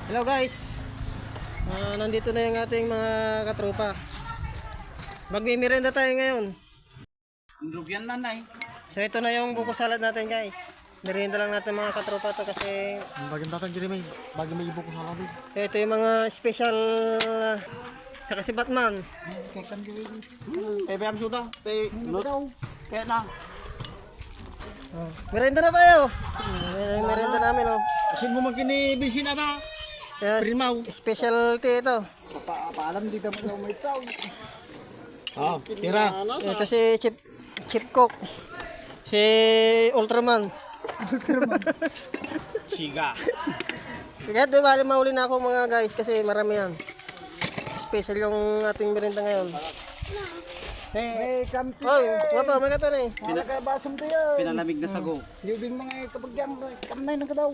Hello guys, nandito na yung ating mga katropa. Magmimirenda tayo ngayon. Lugyan na na eh. So ito na yung buko salad natin guys. Merienda lang natin mga katropa to kasi Bagay natin diri may bagay may ibo ko sa labi. ito yung mga special sa kasi Batman. Second diri. Bayam sudah. No. Kaya na. Merienda na tayo. Merienda namin oh. Kasi mo magkini bisin ata. Yes, Primaw. specialty ito. Paalam dito mo daw may tao. Oh, tira. Ito si Chip Cook. Si Ultraman. Siga. Kaya di bali mahuli na ako mga guys kasi marami yan. Special yung ating merienda ngayon. Hey, come to. Oh, wapa, may kata na eh. Pinaka basam to yan. Pinalamig na sago. Libing mga kapagyan, kamnay na kadaw.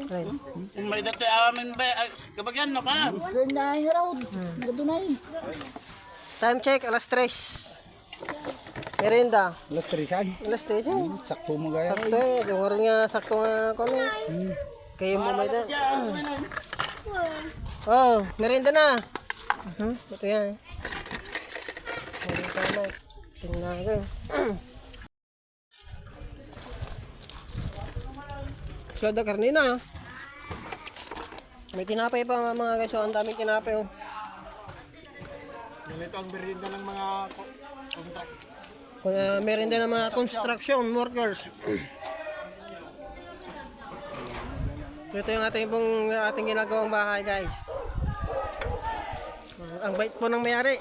May dati amin ba kabagyan na pa. Kanya nga raw. Gadunay. Time check, alas 3. Merienda. Alas trisan. Alas 3 eh. Sakto mo gaya. Sakto eh. Yung oras nga, sakto nga kami. Kayo mo may da. Oh, merienda na. Ito yan. Merienda na. Tingnan ko. Kada karne na. May tinapay pa mga guys. So, ang daming tinapay oh. Ganito ang merienda ng mga contract. Merienda ng mga construction workers. Ito yung ating ginagawang bahay guys. Ang bait po ng may-ari.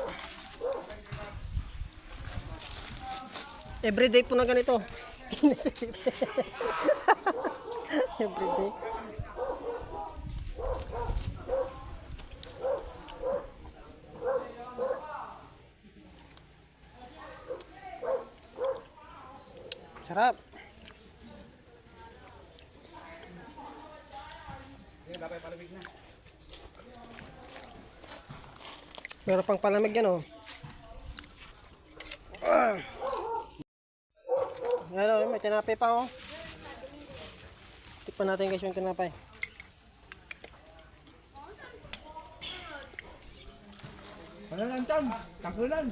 Everyday po na ganito. Everyday. Sarap. Meron pang palamig yan oh. Hello, may tinapay pa oh. Tikpan natin guys yung tinapay. Ano lang tan? Takulan.